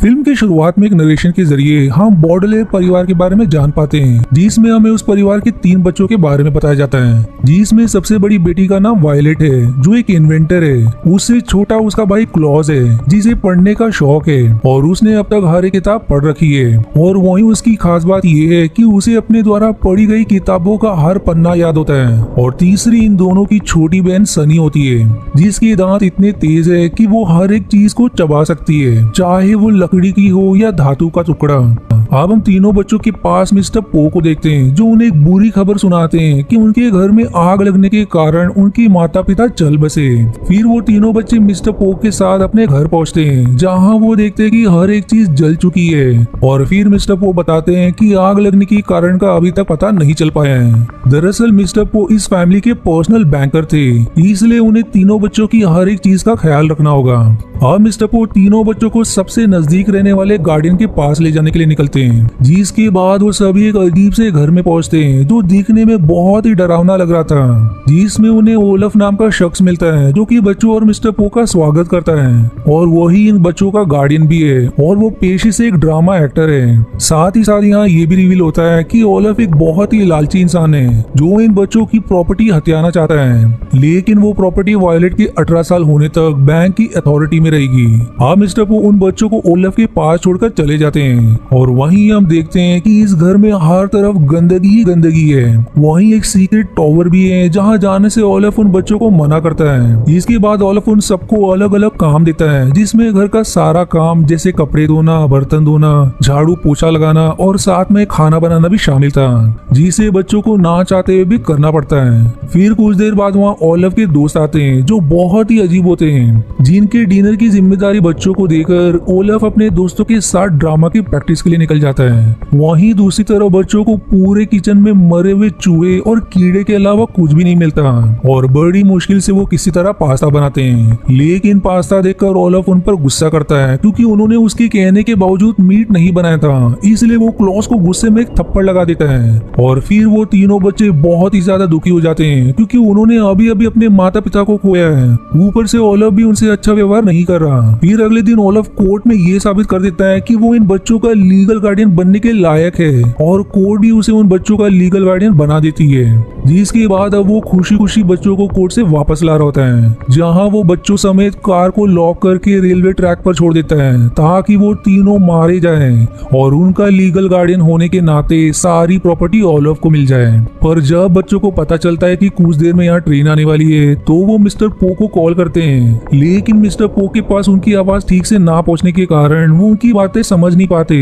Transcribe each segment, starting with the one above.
Film की शुरुआत में एक नरेशन के जरिए हम बॉर्डले परिवार के बारे में जान पाते हैं, जिसमें हमें उस परिवार के 3 बच्चों के बारे में बताया जाता है। जिसमें सबसे बड़ी बेटी का नाम वायलेट है, जो एक इन्वेंटर है। उससे छोटा उसका भाई क्लॉज है, जिसे पढ़ने का शौक है और उसने अब तक हर एक किताब पढ़ रखी है। और वहीं उसकी खास बात यह है कि उसे अपने द्वारा पढ़ी गई किताबों का हर पन्ना याद होता है। और तीसरी इन दोनों की छोटी बहन सनी होती है, जिसके दांत इतने तेज है कि वो हर एक चीज को चबा सकती है, चाहे वो लकड़ी की हो या धातु का टुकड़ा। अब हम तीनों बच्चों के पास मिस्टर पो को देखते हैं, जो उन्हें एक बुरी खबर सुनाते हैं कि उनके घर में आग लगने के कारण उनके माता पिता जल बसे। फिर वो तीनों बच्चे मिस्टर पो के साथ अपने घर पहुंचते हैं, जहां वो देखते हैं कि हर एक चीज जल चुकी है। और फिर मिस्टर पो बताते हैं कि आग लगने के कारण का अभी तक पता नहीं चल पाया है। दरअसल मिस्टर पो इस फैमिली के पर्सनल बैंकर थे, इसलिए उन्हें तीनों बच्चों की हर एक चीज का ख्याल रखना होगा। अब मिस्टर पो तीनों बच्चों को सबसे नजदीक रहने वाले गार्डियन के पास ले जाने के लिए निकलते हैं, जिसके बाद वो सभी एक अजीब से घर में पहुंचते हैं, जो दिखने में बहुत ही डरावना लग रहा था। जिसमें उन्हें ओलफ नाम का शख्स मिलता है, जो कि बच्चों और मिस्टर पो का स्वागत करता है और वही इन बच्चों का गार्डियन भी है और वो पेशे से एक ड्रामा एक्टर है। साथ ही साथ यहाँ ये भी रिवील होता है कि ओलफ एक बहुत ही लालची इंसान है, जो इन बच्चों की प्रॉपर्टी हथियाना चाहता है, लेकिन वो प्रॉपर्टी वायलेट के 18 साल होने तक बैंक की अथॉरिटी में रहेगी। अब मिस्टर पो उन बच्चों को ओलफ के पास छोड़कर चले जाते हैं और वहीं हम देखते हैं कि इस घर में हर तरफ गंदगी ही गंदगी है। वहीं एक सीक्रेट टॉवर भी है, जहां जाने से ओलफ उन बच्चों को मना करता है। इसके बाद ओलफ उन सबको अलग अलग काम देता है, जिसमें घर का सारा काम जैसे कपड़े धोना, बर्तन धोना, झाड़ू पोछा लगाना और साथ में खाना बनाना भी शामिल था, जिसे बच्चों को ना चाहते हुए भी करना पड़ता है। फिर कुछ देर बाद वहाँ ओलफ के दोस्त आते हैं, जो बहुत ही अजीब होते हैं, जिनके डिनर की जिम्मेदारी बच्चों को देकर ओलफ अपने दोस्तों के साथ ड्रामा की प्रैक्टिस के लिए निकल जाता है। वहीं दूसरी तरफ बच्चों को पूरे किचन में मरे हुए चूहे और कीड़े के अलावा कुछ भी नहीं मिलता और बड़ी मुश्किल से वो किसी तरह पास्ता बनाते हैं। लेकिन पास्ता देखकर ओलफ उन पर गुस्सा करता है, क्योंकि उन्होंने उसके कहने के बावजूद मीट नहीं बनाया था। इसलिए वो क्लॉस को गुस्से में एक थप्पड़ लगा देता है और फिर वो तीनों बच्चे बहुत ही ज्यादा दुखी हो जाते हैं, क्योंकि उन्होंने अभी अभी अपने माता पिता को खोया है। ऊपर से ओलफ भी उनसे अच्छा व्यवहार नहीं कर रहा। फिर अगले दिन ओलफ कोर्ट में ये साबित कर देता है कि वो इन बच्चों का लीगल गार्डियन बनने के लायक है और कोर्ट भी उसे उन बच्चों का लीगल गार्डियन बना देती है। जिसके बाद अब वो खुशी खुशी बच्चों को कोर्ट से वापस ला रहा होता है, जहां वो बच्चों समेत कार को लॉक करके रेलवे ट्रैक पर छोड़ देता है, ताकि वो तीनों मारे जाएं और उनका लीगल गार्डियन होने के नाते सारी प्रॉपर्टी ओलफ को मिल जाए। पर जब बच्चों को पता चलता है कि कुछ देर में यहाँ ट्रेन आने वाली है, तो वो मिस्टर पो को कॉल करते हैं, लेकिन मिस्टर पो के पास उनकी आवाज ठीक से ना पहुंचने के कारण वो उनकी बातें समझ नहीं पाते।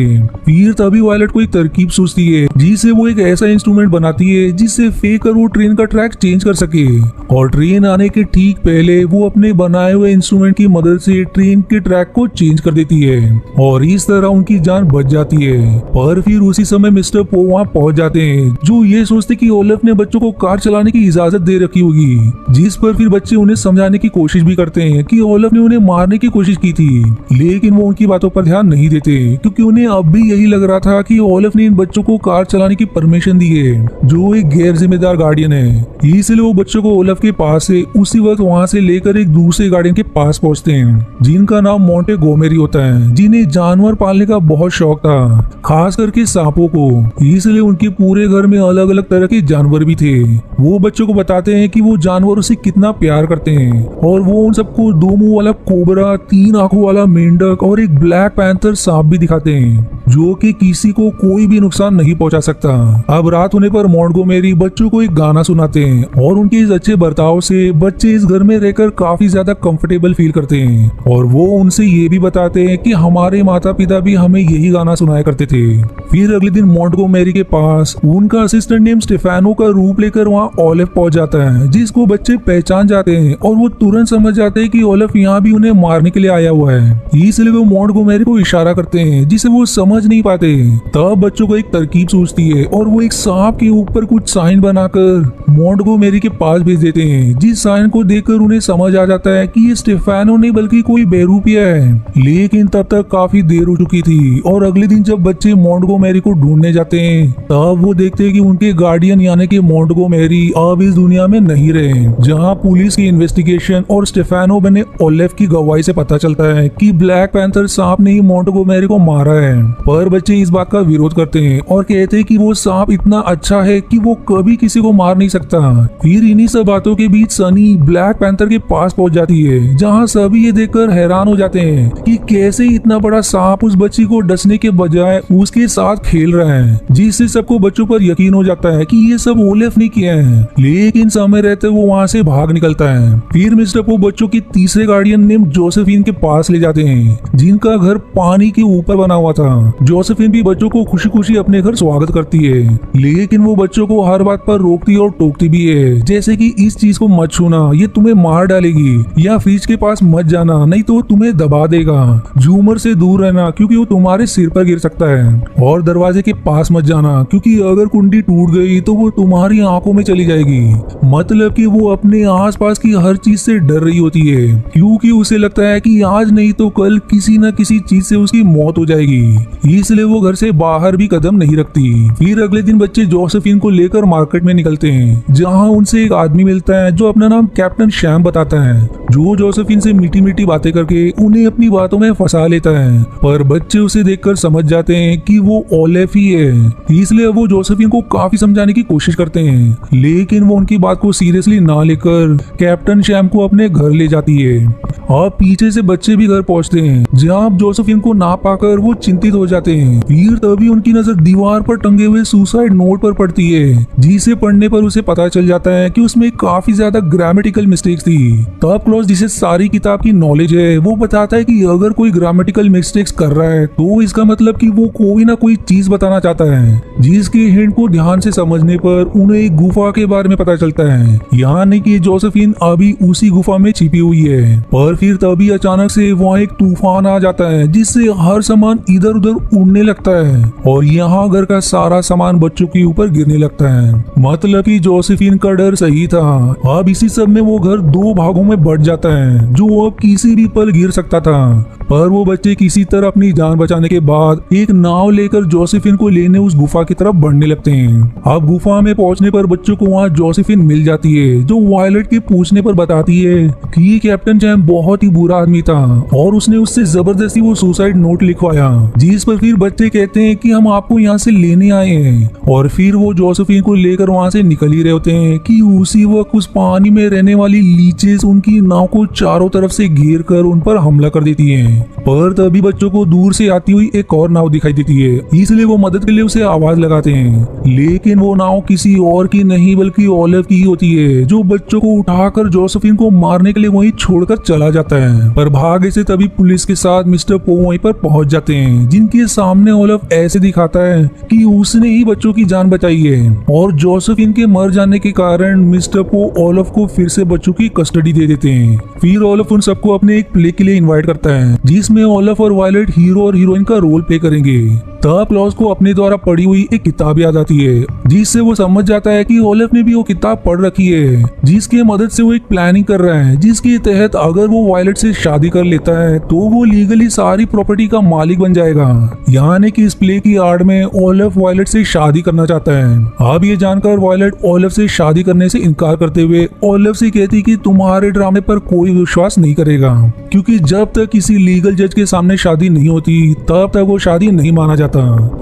फिर तभी वायलेट को एक तरकीब सूझती है, जिससे वो एक ऐसा इंस्ट्रूमेंट बनाती है जिससे फेंक कर वो ट्रेन का ट्रैक चेंज कर सके। और ट्रेन आने के ठीक पहले वो अपने बनाए हुए इंस्ट्रूमेंट की मदद से ट्रेन के ट्रैक को चेंज कर देती है और इस तरह उनकी जान बच जाती है। पर फिर उसी समय मिस्टर पो वहाँ पहुंच जाते हैं, जो ये सोचते कि ओलफ ने बच्चों को कार चलाने की इजाजत दे रखी होगी। जिस पर फिर बच्चे उन्हें समझाने की कोशिश भी करते हैं कि ओलफ ने उन्हें मारने की कोशिश की थी, लेकिन वो उनकी बातों पर ध्यान नहीं देते, क्योंकि उन्हें अब भी यही लग रहा था कि ओलफ ने इन बच्चों को कार चलाने की परमिशन दी है, जो एक गैर जिम्मेदार गार्डियन है। इसलिए वो बच्चों को ओलफ के पास से उसी वक्त वहाँ से लेकर एक दूसरे गार्डियन के पास पहुँचते हैं, जिनका नाम मोंटे गोमेरी होता है, जिन्हें जानवर पालने का बहुत शौक था, खास करके सांपों को। इसलिए उनके पूरे घर में अलग अलग तरह के जानवर भी थे। वो बच्चों को बताते हैं कि वो जानवरों से कितना प्यार करते हैं और वो उन सबको 2 मुंह वाला कोबरा, 3 आंखों वाला मेंढक और एक ब्लैक पैंथर सांप भी दिखाते हैं, जो कि किसी को कोई भी नुकसान नहीं पहुंचा सकता। अब रात होने पर मोंटगोमेरी बच्चों को एक गाना सुनाते हैं और उनके इस अच्छे बर्ताव से बच्चे इस घर में रहकर काफी ज्यादा कंफर्टेबल फील करते हैं। और वो उनसे ये भी बताते हैं कि हमारे माता पिता भी हमें यही गाना सुनाया करते थे। फिर अगले दिन मोंटगोमेरी के पास उनका असिस्टेंट नेम स्टेफानो का रूप लेकर वहाँ ओलफ पहुंच जाता है, जिसको बच्चे पहचान जाते हैं और वो तुरंत समझ जाते हैं कि ओलफ यहाँ भी उन्हें मारने के लिए आया हुआ है। इसलिए वो मोंटगोमेरी को इशारा करते हैं, जिसे वो समझ समझ नहीं पाते। तब बच्चों को एक तरकीब सूझती है और वो एक सांप के ऊपर कुछ साइन बनाकर मॉन्टगोमेरी के पास भेज देते हैं, जिस साइन को देखकर उन्हें समझ आ जाता है कि ये स्टेफानो नहीं बल्कि कोई बेरूपिया है। लेकिन तब तक काफी देर हो चुकी थी और अगले दिन जब बच्चे मॉन्टगोमेरी को ढूंढने जाते हैं तब वो देखते हैं कि उनके गार्डियन यानी कि मॉन्टगोमेरी अब इस दुनिया में नहीं रहे। जहाँ पुलिस की इन्वेस्टिगेशन और स्टेफानो बने ओलेफ की गवाही से पता चलता है कि ब्लैक पैंथर सांप ने ही मॉन्टगोमेरी को मारा है। पर बच्चे इस बात का विरोध करते हैं और कहते हैं कि वो सांप इतना अच्छा है कि वो कभी किसी को मार नहीं सकता। फिर इन्हीं सब बातों के बीच सनी ब्लैक पैंथर के पास पहुंच जाती है, जहां सभी ये देखकर हैरान हो जाते हैं कि कैसे इतना बड़ा सांप उस बच्ची को डसने के बजाय उसके साथ खेल रहा है, जिससे सबको बच्चों पर यकीन हो जाता है कि ये सब ओलेफ ने किया है। लेकिन समय रहते वो वहां से भाग निकलता है। फिर मिस्टर पो बच्चों की तीसरे गार्डियन नेम जोसेफिन के पास ले जाते हैं, जिनका घर पानी के ऊपर बना हुआ था। जोसेफिन भी बच्चों को खुशी खुशी अपने घर स्वागत करती है, लेकिन वो बच्चों को हर बात पर रोकती और टोकती भी है, जैसे कि इस चीज को मत छूना, ये तुम्हें मार डालेगी, या फ्रिज के पास मत जाना नहीं तो तुम्हें दबा देगा। झूमर से दूर रहना क्योंकि वो तुम्हारे सिर पर गिर सकता है, और दरवाजे के पास मत जाना क्योंकि अगर कुंडी टूट गई तो वो तुम्हारी आंखों में चली जाएगी। मतलब कि वो अपने आसपास की हर चीज से डर रही होती है, क्योंकि उसे लगता है कि आज नहीं तो कल किसी न किसी चीज से उसकी मौत हो जाएगी, इसलिए वो घर से बाहर भी कदम नहीं रखती। फिर अगले दिन बच्चे जोसेफिन को लेकर मार्केट में निकलते हैं, जहाँ उनसे एक आदमी मिलता है जो अपना नाम कैप्टन शैम बताता है, जो जोसेफिन से मीठी मीठी बातें करके उन्हें अपनी बातों में फंसा लेता है। पर बच्चे उसे देखकर समझ जाते हैं कि वो ओलेफ ही है, इसलिए वो जोसेफिन को काफी समझाने की कोशिश करते हैं, लेकिन वो उनकी बात को सीरियसली ना लेकर कैप्टन शैम को अपने घर ले जाती है। और पीछे से बच्चे भी घर पहुंचते हैं, जहाँ जोसेफिन को ना पाकर वो चिंतित हो जाते हैं। फिर तभी उनकी नजर दीवार पर टंगे हुए सुसाइड नोट पर पड़ती है, जिसे पढ़ने पर उसे पता चल जाता है कि उसमें काफी ज्यादा ग्रामेटिकल मिस्टेक्स थी। तब क्लॉस, जिसे सारी किताब की नॉलेज है, वो बताता है कि अगर कोई ग्रामेटिकल मिस्टेक्स कर रहा है तो इसका मतलब कि वो कोई ना कोई चीज बताना चाहता है, जिसके हिंट को ध्यान से समझने पर उन्हें एक गुफा के बारे में पता चलता है, यानी कि जोसेफिन अभी उसी गुफा में छिपी हुई है। पर फिर तभी अचानक से वहाँ एक तूफान आ जाता है, जिससे हर सामान इधर उधर उड़ने लगता है और यहाँ घर का सारा सामान बच्चों के ऊपर गिरने लगता है। मतलब कि जोसेफिन का डर सही था। अब इसी सब में वो घर दो भागों में बढ़ जाता है, जो अब किसी भी पल गिर सकता था। पर वो बच्चे किसी तरह अपनी जान बचाने के बाद एक नाव लेकर जोसेफिन को लेने उस गुफा की तरफ बढ़ने लगते हैं। अब गुफा में पहुंचने पर बच्चों को वहाँ जोसेफिन मिल जाती है, जो वायलेट के पूछने पर बताती है कि ये कैप्टन जैम बहुत ही बुरा आदमी था और उसने उससे जबरदस्ती वो सुसाइड नोट लिखवाया, जिस पर फिर बच्चे कहते हैं कि हम आपको यहाँ से लेने आए हैं। और फिर वो जोसेफिन को लेकर वहाँ से निकल ही रहे होते हैं कि उसी वक्त उस पानी में रहने वाली लीचेस उनकी नाव को चारों तरफ से घेर कर उन पर हमला कर देती हैं। पर तभी बच्चों को दूर से आती हुई एक और नाव दिखाई देती है, इसलिए वो मदद के लिए उसे आवाज लगाते हैं, लेकिन वो नाव किसी और की नहीं बल्कि ओलेफ की ही होती है, जो बच्चों को उठाकर जोसेफिन को मारने के लिए वहीं छोड़कर चला जाता है। पर भाग्य से तभी पुलिस के साथ मिस्टर पो वहीं पर पहुंच जाते हैं, जिनके सामने ओलेफ ऐसे दिखाता है कि उसने ही बच्चों की जान बचाई है और जोसेफिन के मर जाने के कारण मिस्टर पो ओलेफ को फिर से बच्चों की कस्टडी दे देते हैं। फिर ओलेफ उन सबको अपने एक प्ले के लिए इनवाइट करता है, जिसमें ओलेफ और वायलेट हीरो और हीरोइन का रोल प्ले करेंगे। तब क्लॉस को अपने द्वारा पढ़ी हुई एक किताब याद आती है, जिससे वो समझ जाता है कि ओलेफ ने भी वो किताब पढ़ रखी है, जिसके मदद से वो एक प्लानिंग कर रहा है, जिसके तहत अगर वो वायलेट से शादी कर लेता है तो वो लीगली सारी प्रॉपर्टी का मालिक बन जाएगा। यानी कि इस प्ले की आड़ में ओलेफ वायलेट से शादी करना चाहता है। अब ये जानकर वायलेट ओलेफ से शादी करने से इनकार करते हुए ओलेफ से कहती कि तुम्हारे ड्रामे पर कोई विश्वास नहीं करेगा, क्योंकि जब तक किसी लीगल जज के सामने शादी नहीं होती तब तक वो शादी नहीं माना जाता।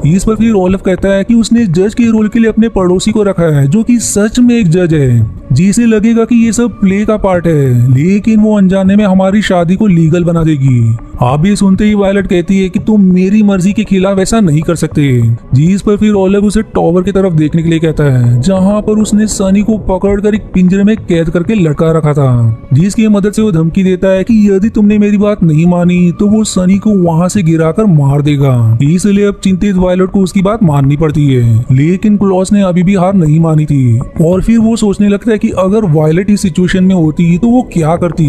इस पर फिर ओलेफ कहता है कि उसने जज के रोल के लिए अपने पड़ोसी को रखा है, जो कि सच में एक जज है, जिसे लगेगा कि ये सब प्ले का पार्ट है, लेकिन वो अनजाने में हमारी शादी को लीगल बना देगी। आप ये सुनते ही वायलेट कहती है कि तुम मेरी मर्जी के खिलाफ ऐसा नहीं कर सकते, जिस पर फिर ओलेफ उसे टॉवर की तरफ देखने के लिए कहता है, जहाँ पर उसने सनी को पकड़कर एक पिंजरे में कैद करके लटका रखा था, जिसकी मदद से वो धमकी देता है कि यदि तुमने मेरी बात नहीं मानी तो वो सनी को वहाँ से गिराकर मार देगा। इसलिए अब चिंतित वायलेट को उसकी बात माननी पड़ती है, लेकिन क्लॉस ने अभी भी हार नहीं मानी थी और फिर वो सोचने लगता है है कि अगर वायलेट इस सिचुएशन में होती तो वो क्या करती।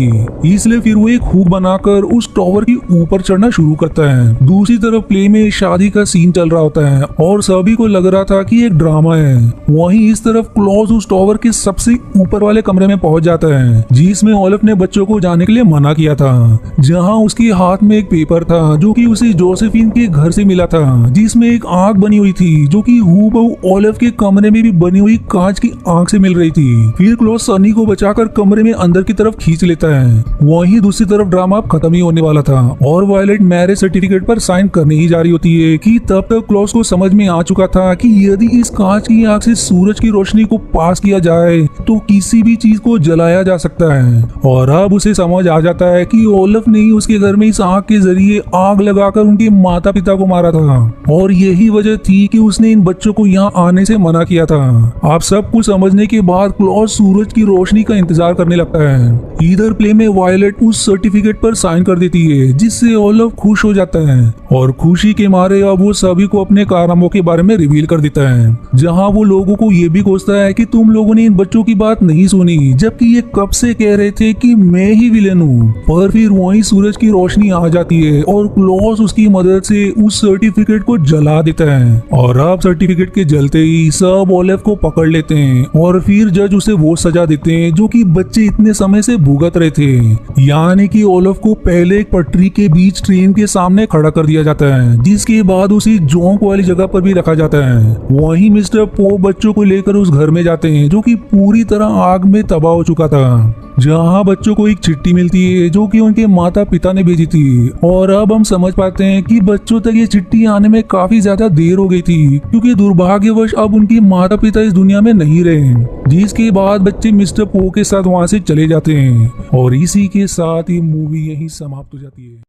इसलिए फिर वो एक हुक बनाकर उस टावर के ऊपर चढ़ना शुरू करता है। दूसरी तरफ प्ले में शादी का सीन चल रहा होता है और सभी को लग रहा था कि एक ड्रामा है। वहीं इस तरफ क्लॉज उस टावर के सबसे ऊपर वाले कमरे में पहुंच जाता है जिसमें ओलिव ने बच्चों को जाने के लिए मना किया था। जहां उसके हाथ में एक पेपर था जो कि उसे जोसेफिन के घर से मिला था, जिसमें एक आंख बनी हुई थी जो कि हूबहू ओलिव के कमरे में भी बनी हुई कांच की आंख से मिल रही थी। फिर क्लॉज सनी को बचाकर कमरे में अंदर की तरफ खींच लेता है। वहीं दूसरी तरफ ड्रामा अब खत्म ही होने वाला था और वायलेट मैरिज सर्टिफिकेट पर साइन करने ही जा रही होती है कि तब तक क्लॉज को समझ में आ चुका था कि यदि इस कांच की आंख से सूरज की रोशनी को पास किया जाए तो किसी भी चीज को जलाया जा सकता है। और अब उसे समझ आ जाता है कि ओलिव ने ही उसके घर में इस आग के जरिए आग लगाकर उनके माता पिता को मारा था और यही वजह थी कि उसने इन बच्चों को यहाँ आने से मना किया था। आप सब कुछ समझने के बाद क्लॉज सूरज की रोशनी का इंतजार करने लगता है। इधर प्ले में वायलेट उस सर्टिफिकेट पर साइन कर देती है जिससे ओलिव खुश हो जाता है और खुशी के मारे अब वो सभी को अपने कारनामों के बारे में रिवील कर देता है। जहाँ वो लोगों को ये भी कोसता है कि तुम लोगों ने इन बच्चों की बात नहीं सुनी, जबकि ये कब से कह रहे थे कि मैं ही विलेन हूँ। पर फिर वहीं सूरज की रोशनी आ जाती है और क्लॉज उसकी मदद से उस सर्टिफिकेट को जला देता है और अब सर्टिफिकेट के जलते ही सब ओलिव को पकड़ लेते हैं और फिर जज उसे वो सजा देते हैं जो कि बच्चे इतने समय से भुगत रहे थे। यानी कि ओलिव को पहले एक पटरी के बीच ट्रेन के सामने खड़ा कर दिया जाता है, जिसके बाद उसे जोंक वाली जगह पर भी रखा जाता है। वहीं मिस्टर पो बच्चों को लेकर उस घर में जाते हैं जो कि पूरी तरह आग में तबाह हो चुका था। जहां बच्चों को एक चिट्ठी मिलती है जो कि उनके माता पिता ने भेजी थी और अब हम समझ पाते हैं कि बच्चों तक ये चिट्ठी आने में काफी ज्यादा देर हो गई थी क्योंकि दुर्भाग्यवश अब उनके माता पिता इस दुनिया में नहीं रहे, जिसके बाद बच्चे मिस्टर पो के साथ वहां से चले जाते हैं और इसी के साथ ये मूवी यहीं समाप्त हो जाती है।